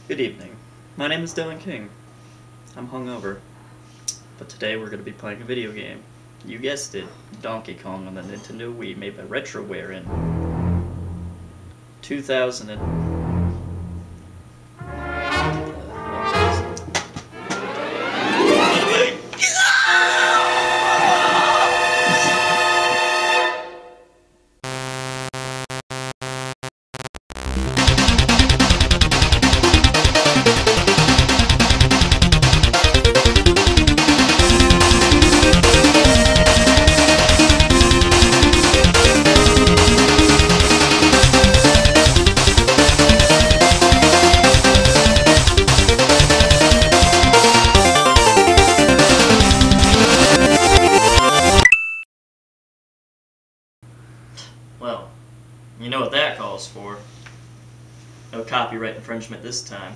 Good evening. My name is Dylan King. I'm hungover. But today we're going to be playing a video game. You guessed it, Donkey Kong on the Nintendo Wii, made by Retroware in 2000 and... Well, you know what that calls for. No copyright infringement this time.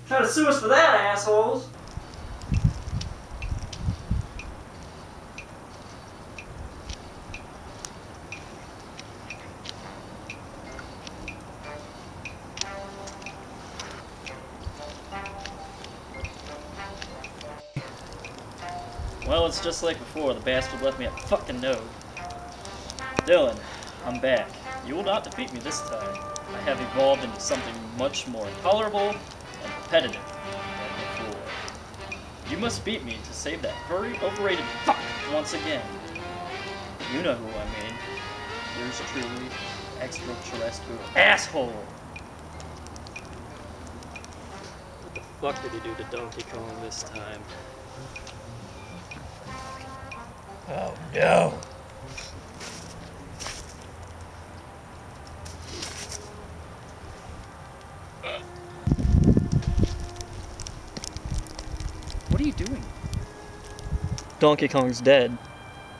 Try to sue us for that, assholes! Well, it's just like before, the bastard left me a fucking note. Dylan, I'm back. You will not defeat me this time. I have evolved into something much more intolerable and repetitive than before. You must beat me to save that furry, overrated fuck once again. You know who I mean. Yours truly, Extra-Terrestrial asshole! What the fuck did he do to Donkey Kong this time? Oh no! What are you doing? Donkey Kong's dead.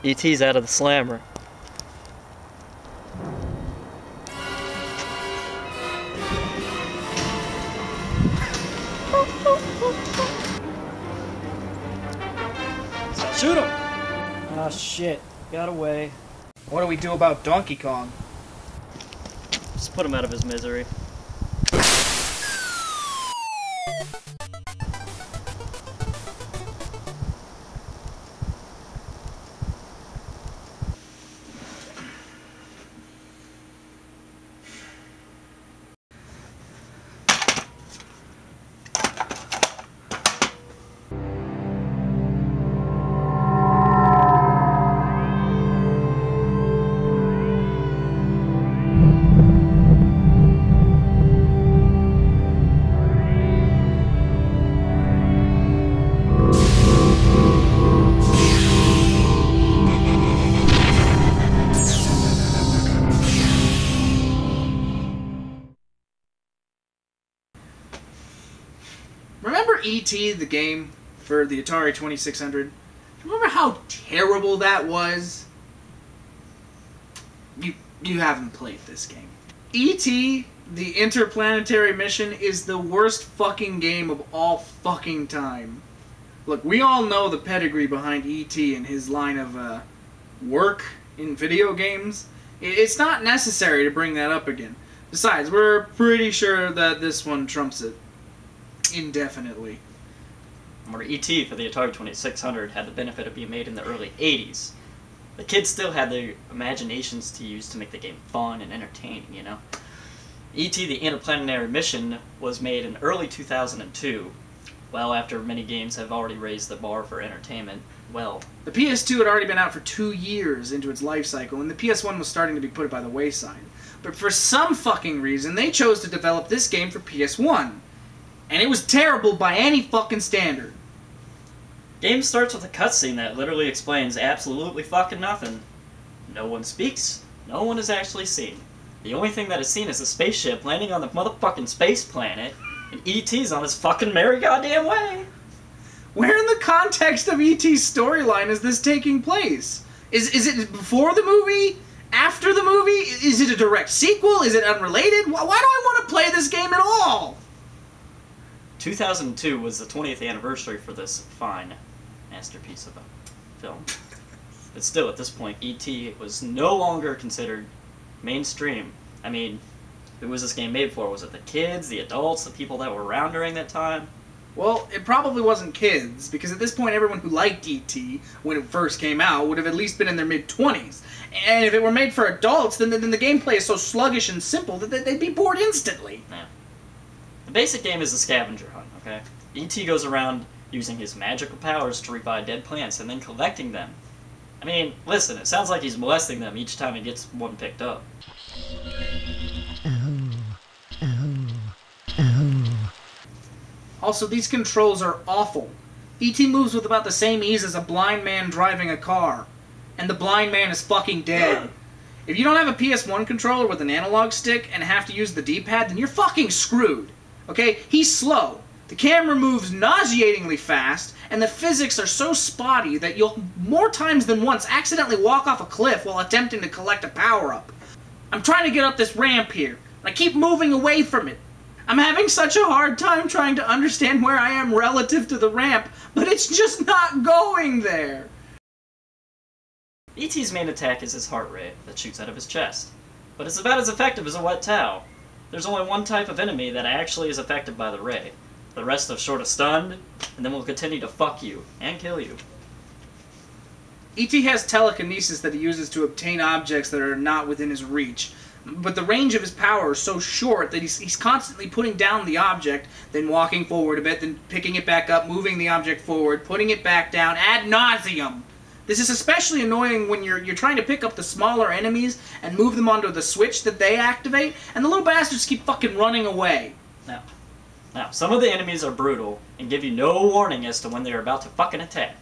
E.T.'s out of the slammer. Shoot him! Ah, shit. Got away. What do we do about Donkey Kong? Just put him out of his misery. Remember E.T. the game for the Atari 2600? Remember how terrible that was? You haven't played this game. E.T. the Interplanetary Mission is the worst fucking game of all fucking time. Look, we all know the pedigree behind E.T. and his line of work in video games. It's not necessary to bring that up again. Besides, we're pretty sure that this one trumps it. Indefinitely. Where E.T. for the Atari 2600 had the benefit of being made in the early 80s. The kids still had their imaginations to use to make the game fun and entertaining, you know? E.T. the Interplanetary Mission was made in early 2002. Well, after many games have already raised the bar for entertainment, well... The PS2 had already been out for 2 years into its life cycle, and the PS1 was starting to be put by the wayside. But for some fucking reason, they chose to develop this game for PS1. And it was terrible by any fucking standard. Game starts with a cutscene that literally explains absolutely fucking nothing. No one speaks. No one is actually seen. The only thing that is seen is a spaceship landing on the motherfucking space planet, and E.T.'s on his fucking merry goddamn way. Where in the context of E.T.'s storyline is this taking place? Is it before the movie? After the movie? Is it a direct sequel? Is it unrelated? Why do I want to play this game at all? 2002 was the 20th anniversary for this fine masterpiece of a film. But still, at this point, E.T. was no longer considered mainstream. I mean, who was this game made for? Was it the kids, the adults, the people that were around during that time? Well, it probably wasn't kids, because at this point everyone who liked E.T. when it first came out would have at least been in their mid-20s. And if it were made for adults, then the gameplay is so sluggish and simple that they'd be bored instantly. Yeah. The basic game is a scavenger hunt, okay? E.T. goes around using his magical powers to revive dead plants and then collecting them. I mean, listen, it sounds like he's molesting them each time he gets one picked up. Also, these controls are awful. E.T. moves with about the same ease as a blind man driving a car. And the blind man is fucking dead. If you don't have a PS1 controller with an analog stick and have to use the D-pad, then you're fucking screwed. Okay? He's slow. The camera moves nauseatingly fast, and the physics are so spotty that you'll more times than once accidentally walk off a cliff while attempting to collect a power-up. I'm trying to get up this ramp here, and I keep moving away from it. I'm having such a hard time trying to understand where I am relative to the ramp, but it's just not going there. E.T.'s main attack is his heart ray that shoots out of his chest, but it's about as effective as a wet towel. There's only one type of enemy that actually is affected by the ray. The rest are sort of stunned, and then will continue to fuck you and kill you. E.T. has telekinesis that he uses to obtain objects that are not within his reach. But the range of his power is so short that he's constantly putting down the object, then walking forward a bit, then picking it back up, moving the object forward, putting it back down, ad nauseum. This is especially annoying when you're trying to pick up the smaller enemies and move them onto the switch that they activate, and the little bastards keep fucking running away. Now, some of the enemies are brutal and give you no warning as to when they are about to fucking attack.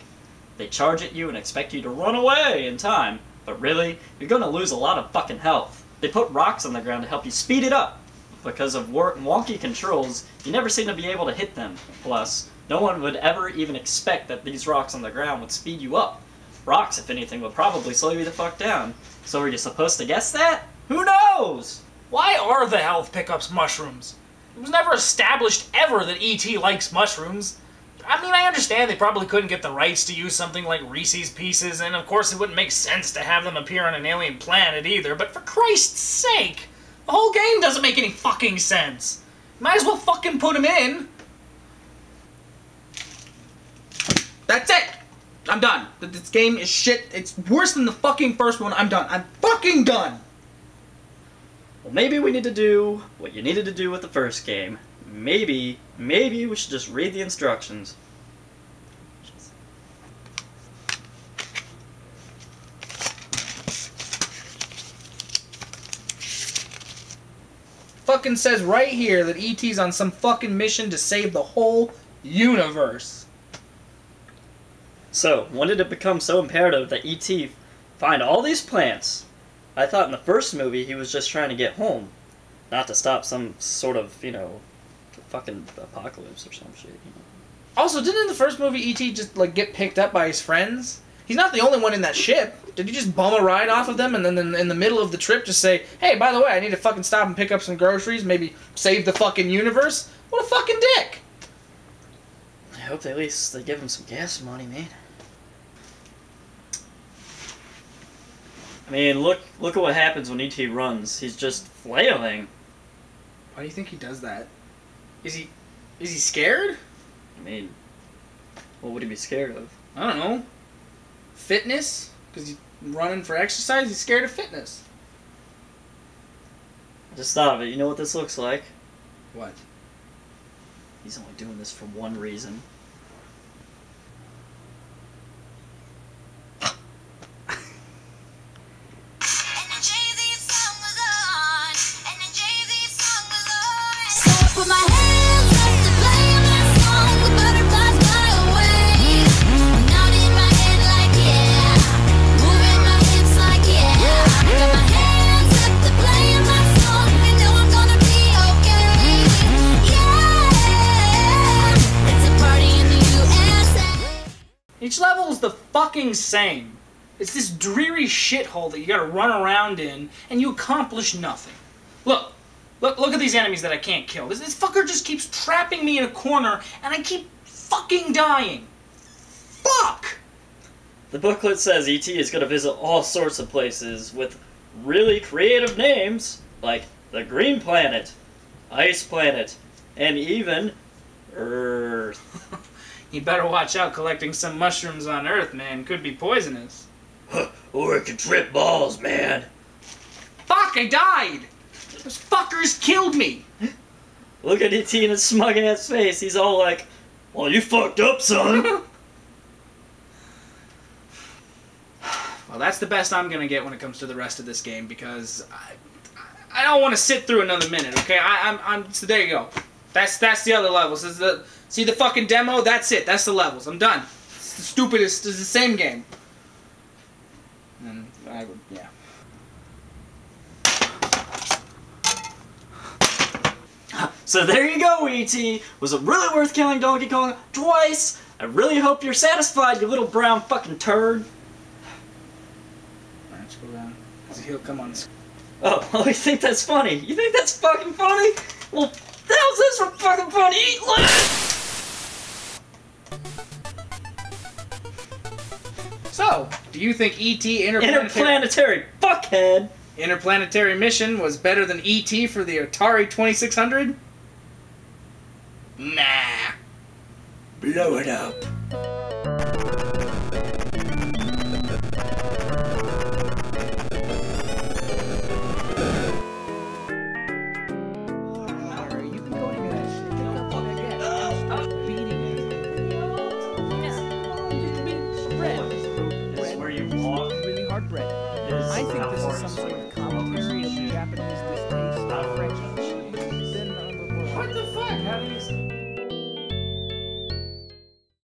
They charge at you and expect you to run away in time, but really, you're gonna lose a lot of fucking health. They put rocks on the ground to help you speed it up. Because of wonky controls, you never seem to be able to hit them. Plus, no one would ever even expect that these rocks on the ground would speed you up. Rocks, if anything, would probably slow you the fuck down. So are you supposed to guess that? Who knows? Why are the health pickups mushrooms? It was never established ever that E.T. likes mushrooms. I mean, I understand they probably couldn't get the rights to use something like Reese's Pieces, and of course it wouldn't make sense to have them appear on an alien planet either, but for Christ's sake! The whole game doesn't make any fucking sense! Might as well fucking put them in! That's it! I'm done. This game is shit. It's worse than the fucking first one. I'm done. I'm fucking done! Well, maybe we need to do what you needed to do with the first game. Maybe we should just read the instructions. Fucking says right here that E.T.'s on some fucking mission to save the whole universe. So, when did it become so imperative that E.T. find all these plants? I thought in the first movie he was just trying to get home, not to stop some sort of, fucking apocalypse or some shit, Also, didn't in the first movie E.T. just, get picked up by his friends? He's not the only one in that ship. Did he just bum a ride off of them and then in the middle of the trip just say, hey, by the way, I need to fucking stop and pick up some groceries, maybe save the fucking universe? What a fucking dick! I hope at least they give him some gas money, man. I mean, look at what happens when E.T. runs. He's just flailing. Why do you think he does that? Is he scared? I mean, what would he be scared of? I don't know. Fitness? Because he's running for exercise? He's scared of fitness. I just thought of it. You know what this looks like? What? He's only doing this for one reason. Each level is the fucking same. It's this dreary shithole that you gotta run around in, and you accomplish nothing. Look at these enemies that I can't kill. This fucker just keeps trapping me in a corner, and I keep fucking dying. Fuck! The booklet says E.T. is going to visit all sorts of places with really creative names, like the Green Planet, Ice Planet, and even Earth. You better watch out collecting some mushrooms on Earth, man. Could be poisonous. Or it could trip balls, man. Fuck, I died! Those fuckers killed me! Look at E.T. in his smug ass face. He's all like, well, you fucked up, son. Well, that's the best I'm gonna get when it comes to the rest of this game, because I don't want to sit through another minute, okay? So there you go. That's the other levels. See the fucking demo? That's it. That's the levels. I'm done. It's the stupidest. It's the same game. And I would, yeah. So there you go, E.T. Was it really worth killing Donkey Kong twice? I really hope you're satisfied, you little brown fucking turd. Alright, let's go down. He'll come on. Oh, you think that's funny? You think that's fucking funny? Well, the hell's this for fucking funny? Eat So, do you think E.T. Interplanetary fuckhead! Interplanetary Mission was better than E.T. for the Atari 2600? Nah. Blow it up.